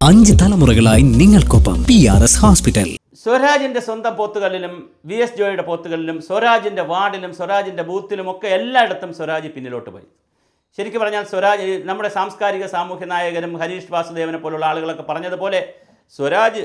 5 തലമുറകളായി നിങ്ങൾക്കൊപ്പം PRS hospital. സ്വരാജിൻ്റെ സ്വന്തം പോത്തുകളിലും VS ജോയിയുടെ പോത്തുകളിലും സ്വരാജിൻ്റെ വാർഡിലും സ്വരാജിൻ്റെ ബൂത്തിലും ഒക്കെ എല്ലായിടത്തും സ്വരാജ് പിന്നിലോട്ട് പോയി. ശരിക്കും പറഞ്ഞാൽ സ്വരാജ് നമ്മുടെ സാംസ്കാരിക സാമൂഹ്യ നായകനും ഹരീഷ് വാസുദേവനെ പോലുള്ള ആളുകളൊക്കെ പറഞ്ഞതുപോലെ സ്വരാജ്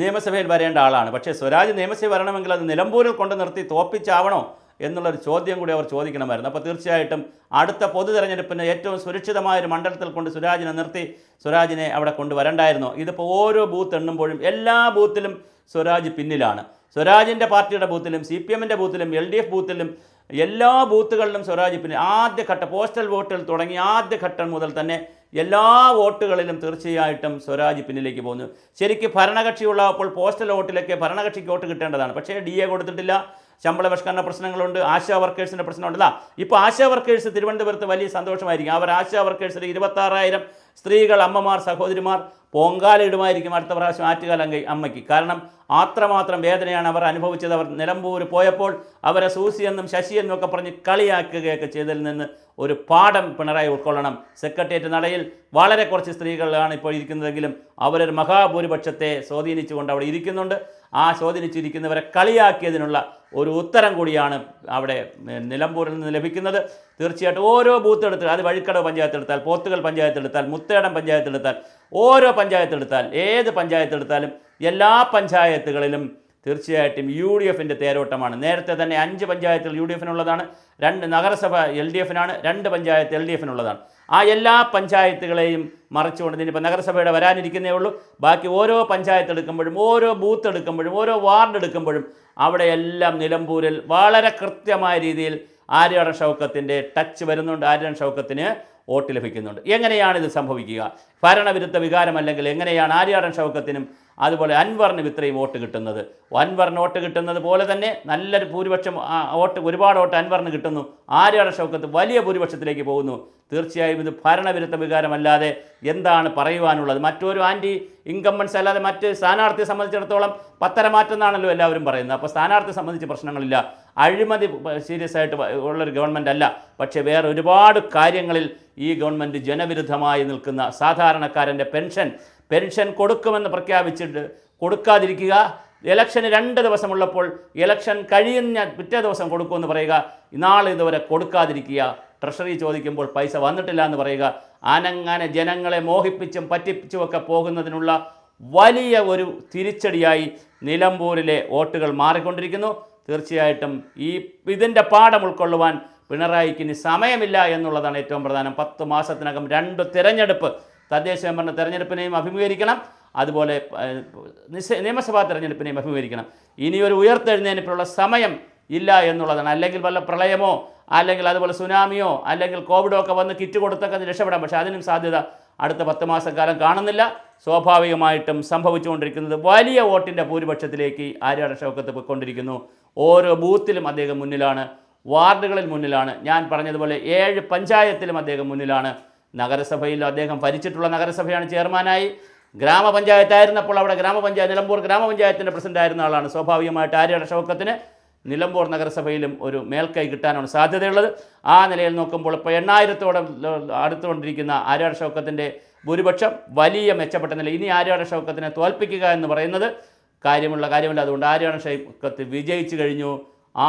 നിയമസഭയിൽ വരേണ്ട ആളാണ്. പക്ഷേ സ്വരാജ് നിയമസഭയിൽ വരണമെങ്കിൽ അത് നിലമ്പൂരിൽ കൊണ്ട് നിർത്തി തോപ്പിച്ചാവണോ എന്നുള്ളൊരു ചോദ്യം കൂടി അവർ ചോദിക്കണമായിരുന്നു. അപ്പോൾ തീർച്ചയായിട്ടും അടുത്ത പൊതു തെരഞ്ഞെടുപ്പിന് ഏറ്റവും സുരക്ഷിതമായൊരു മണ്ഡലത്തിൽ കൊണ്ട് സ്വരാജിനെ നിർത്തി സ്വരാജിനെ അവിടെ കൊണ്ടുവരണ്ടായിരുന്നോ? ഇതിപ്പോൾ ഓരോ ബൂത്ത് എണ്ണുമ്പോഴും എല്ലാ ബൂത്തിലും സ്വരാജ് പിന്നിലാണ്. സ്വരാജിൻ്റെ പാർട്ടിയുടെ ബൂത്തിലും CPMൻ്റെ ബൂത്തിലും LDF ബൂത്തിലും എല്ലാ ബൂത്തുകളിലും സ്വരാജ് പിന്നെ ആദ്യഘട്ട പോസ്റ്റൽ വോട്ടുകൾ തുടങ്ങി ആദ്യഘട്ടം മുതൽ തന്നെ എല്ലാ വോട്ടുകളിലും തീർച്ചയായിട്ടും സ്വരാജ് പിന്നിലേക്ക് പോകുന്നു. ശരിക്കും ഭരണകക്ഷിയുള്ളപ്പോൾ പോസ്റ്റൽ വോട്ടിലൊക്കെ ഭരണകക്ഷിക്ക് വോട്ട് കിട്ടേണ്ടതാണ്. പക്ഷേ DA കൊടുത്തിട്ടില്ല. ശമ്പള പരിഷ്കരണ പ്രശ്നങ്ങളുണ്ട്, ആശാ വർക്കേഴ്സിൻ്റെ പ്രശ്നമുണ്ടല്ല. ഇപ്പോൾ ആശാ വർക്കേഴ്സ് തിരുവനന്തപുരത്ത് വലിയ സന്തോഷമായിരിക്കും. അവർ ആശാ വർക്കേഴ്സിൽ 26,000 സ്ത്രീകൾ, അമ്മമാർ, സഹോദരിമാർ പൊങ്കാലയിടുമായിരിക്കും അടുത്ത പ്രാവശ്യം ആറ്റുകാല അമ്മയ്ക്ക്. കാരണം അത്രമാത്രം വേദനയാണ് അവർ അനുഭവിച്ചത്. അവർ നിലമ്പൂർ പോയപ്പോൾ അവരെ സൂസി എന്നും ശശി എന്നും ഒക്കെ പറഞ്ഞ് കളിയാക്കുകയൊക്കെ ചെയ്തതിൽ നിന്ന് ഒരു പാഠം പിണറായി ഉൾക്കൊള്ളണം. സെക്രട്ടേറിയറ്റ് നടയിൽ വളരെ കുറച്ച് സ്ത്രീകളാണ് ഇപ്പോൾ ഇരിക്കുന്നതെങ്കിലും അവരൊരു മഹാഭൂരിപക്ഷത്തെ സ്വാധീനിച്ചുകൊണ്ട് അവിടെ ഇരിക്കുന്നുണ്ട്. ആ സ്വാധീനിച്ചിരിക്കുന്നവരെ കളിയാക്കിയതിനുള്ള ഒരു ഉത്തരം കൂടിയാണ് അവിടെ നിലമ്പൂരിൽ നിന്ന് ലഭിക്കുന്നത്. തീർച്ചയായിട്ടും ഓരോ ബൂത്ത് എടുത്താൽ, അത് വഴിക്കടവ് പഞ്ചായത്ത് എടുത്താൽ, പോത്തുകൽ പഞ്ചായത്ത് എടുത്താൽ, മുത്തേടം പഞ്ചായത്ത് എടുത്താൽ, ഓരോ പഞ്ചായത്ത് എടുത്താൽ, ഏത് പഞ്ചായത്ത് എടുത്താലും എല്ലാ പഞ്ചായത്തുകളിലും തീർച്ചയായിട്ടും UDFൻ്റെ തേരോട്ടമാണ്. നേരത്തെ തന്നെ 5 പഞ്ചായത്തുകൾ UDFനുള്ളതാണ്, 2 നഗരസഭ LDFനാണ്, 2 പഞ്ചായത്ത് LDFനുള്ളതാണ്. ആ എല്ലാ പഞ്ചായത്തുകളെയും മറിച്ചുകൊണ്ട് ഇനിയിപ്പോൾ നഗരസഭയുടെ വരാനിരിക്കുന്നേ ഉള്ളൂ. ബാക്കി ഓരോ പഞ്ചായത്ത് എടുക്കുമ്പോഴും, ഓരോ ബൂത്ത് എടുക്കുമ്പോഴും, ഓരോ വാർഡ് എടുക്കുമ്പോഴും അവിടെയെല്ലാം നിലമ്പൂരിൽ വളരെ കൃത്യമായ രീതിയിൽ ആര്യാടൻ ഷൗക്കത്തിൻ്റെ ടച്ച് വരുന്നുണ്ട്. ആര്യാടൻ ഷൗക്കത്തിന് വോട്ട് ലഭിക്കുന്നുണ്ട്. എങ്ങനെയാണ് ഇത് സംഭവിക്കുക? ഭരണവിരുദ്ധ വികാരമല്ലെങ്കിൽ എങ്ങനെയാണ് ആര്യാടൻ ഷൗക്കത്തിനും അതുപോലെ അൻവറിനും ഇത്രയും വോട്ട് കിട്ടുന്നത്? അൻവറിന് വോട്ട് കിട്ടുന്നത് പോലെ തന്നെ നല്ലൊരു ഭൂരിപക്ഷം ഒരുപാട് വോട്ട് അൻവറിന് കിട്ടുന്നു. ആര്യാടൻ ഷൗക്കത്ത് വലിയ ഭൂരിപക്ഷത്തിലേക്ക് പോകുന്നു. തീർച്ചയായും ഇത് ഭരണവിരുദ്ധ വികാരമല്ലാതെ എന്താണ് പറയുവാനുള്ളത്? മറ്റൊരു ആൻറ്റി ഇൻകംബൻസ് അല്ലാതെ മറ്റ് സ്ഥാനാർത്ഥിയെ സംബന്ധിച്ചിടത്തോളം പത്തരമാറ്റം എന്നാണല്ലോ എല്ലാവരും പറയുന്നത്. അപ്പോൾ സ്ഥാനാർത്ഥിയെ സംബന്ധിച്ച് പ്രശ്നങ്ങളില്ല. അഴിമതി സീരിയസ് ആയിട്ട് ഉള്ളൊരു ഗവൺമെൻറ് അല്ല. പക്ഷേ വേറെ ഒരുപാട് കാര്യങ്ങളിൽ ഈ ഗവൺമെൻറ് ജനവിരുദ്ധമായി നിൽക്കുന്ന സാധാരണക്കാരൻ്റെ പെൻഷൻ കൊടുക്കുമെന്ന് പ്രഖ്യാപിച്ചിട്ട് കൊടുക്കാതിരിക്കുക, ഇലക്ഷന് 2 ദിവസമുള്ളപ്പോൾ ഇലക്ഷൻ കഴിയുന്ന പിറ്റേ ദിവസം കൊടുക്കുമെന്ന് പറയുക, നാളെ ഇതുവരെ കൊടുക്കാതിരിക്കുക, ട്രഷറി ചോദിക്കുമ്പോൾ പൈസ വന്നിട്ടില്ല എന്ന് പറയുക, അങ്ങനെ ജനങ്ങളെ മോഹിപ്പിച്ചും പറ്റിച്ചുമൊക്കെ പോകുന്നതിനുള്ള വലിയ ഒരു തിരിച്ചടിയായി നിലമ്പൂരിലെ വോട്ടുകൾ മാറിക്കൊണ്ടിരിക്കുന്നു. തീർച്ചയായിട്ടും ഇതിൻ്റെ പാഠം ഉൾക്കൊള്ളുവാൻ പിണറായിക്ക് ഇനി സമയമില്ല എന്നുള്ളതാണ് ഏറ്റവും പ്രധാനം. 10 മാസത്തിനകം 2 തിരഞ്ഞെടുപ്പ്, തദ്ദേശ സ്വയംഭരണ തെരഞ്ഞെടുപ്പിനെയും അഭിമുഖീകരിക്കണം, അതുപോലെ നിയമസഭാ തെരഞ്ഞെടുപ്പിനെയും അഭിമുഖീകരിക്കണം. ഇനിയൊരു ഉയർത്തെഴുന്നേൽപ്പിനുള്ള സമയം ഇല്ല എന്നുള്ളതാണ്. അല്ലെങ്കിൽ വല്ല പ്രളയമോ അല്ലെങ്കിൽ അതുപോലെ സുനാമിയോ അല്ലെങ്കിൽ കോവിഡോ ഒക്കെ വന്ന് കിറ്റ് കൊടുത്തൊക്കെ രക്ഷപ്പെടാം. പക്ഷേ അതിനും സാധ്യത അടുത്ത 10 മാസക്കാലം കാണുന്നില്ല. സ്വാഭാവികമായിട്ടും സംഭവിച്ചുകൊണ്ടിരിക്കുന്നത് വലിയ വോട്ടിൻ്റെ ഭൂരിപക്ഷത്തിലേക്ക് ആര്യാടൻ ഷൗക്കത്ത് പോയിക്കൊണ്ടിരിക്കുന്നു. ഓരോ ബൂത്തിലും അദ്ദേഹം മുന്നിലാണ്, വാർഡുകളിൽ മുന്നിലാണ്. ഞാൻ പറഞ്ഞതുപോലെ 7 പഞ്ചായത്തിലും അദ്ദേഹം മുന്നിലാണ്. നഗരസഭയിൽ അദ്ദേഹം ഭരിച്ചിട്ടുള്ള നഗരസഭയാണ് ചെയർമാനായി. ഗ്രാമപഞ്ചായത്തായിരുന്നപ്പോൾ അവിടെ നിലമ്പൂർ ഗ്രാമപഞ്ചായത്തിൻ്റെ പ്രസിഡൻ്റായിരുന്ന ആളാണ്. സ്വാഭാവികമായിട്ട് ആര്യാടൻ ഷൗക്കത്തിന് നിലമ്പൂർ നഗരസഭയിലും ഒരു മേൽക്കൈ കിട്ടാനാണ് സാധ്യതയുള്ളത്. ആ നിലയിൽ നോക്കുമ്പോൾ ഇപ്പോൾ 8000-ഓളം അടുത്തുകൊണ്ടിരിക്കുന്ന ആര്യാടൻ ഷൗക്കത്തിൻ്റെ ഭൂരിപക്ഷം വലിയ മെച്ചപ്പെട്ട നില. ഇനി ആര്യാടൻ ഷൗക്കത്തിനെ തോൽപ്പിക്കുക എന്ന് പറയുന്നത് കാര്യമില്ല. അതുകൊണ്ട് ആര്യാടൻ ഷൗക്കത്ത് വിജയിച്ചു കഴിഞ്ഞു.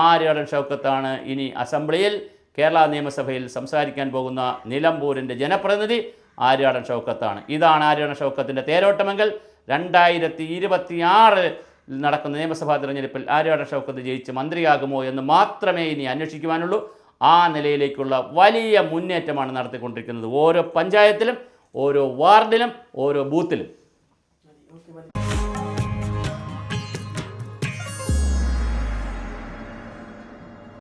ആര്യാടൻ ഷൗക്കത്താണ് ഇനി അസംബ്ലിയിൽ കേരള നിയമസഭയിൽ സംസാരിക്കാൻ പോകുന്ന നിലമ്പൂരിൻ്റെ ജനപ്രതിനിധി ആര്യാടൻ ഷൗക്കത്താണ്. ഇതാണ് ആര്യാടൻ ഷൗക്കത്തിൻ്റെ തേരോട്ടമെങ്കിൽ 2026 നടക്കുന്ന നിയമസഭാ തിരഞ്ഞെടുപ്പിൽ ആര്യാടൻ ഷൗക്കത്ത് ജയിച്ച് മന്ത്രിയാകുമോ എന്ന് മാത്രമേ ഇനി അന്വേഷിക്കുവാനുള്ളൂ. ആ നിലയിലേക്കുള്ള വലിയ മുന്നേറ്റമാണ് നടത്തിക്കൊണ്ടിരിക്കുന്നത്. ഓരോ പഞ്ചായത്തിലും, ഓരോ വാർഡിലും, ഓരോ ബൂത്തിലും.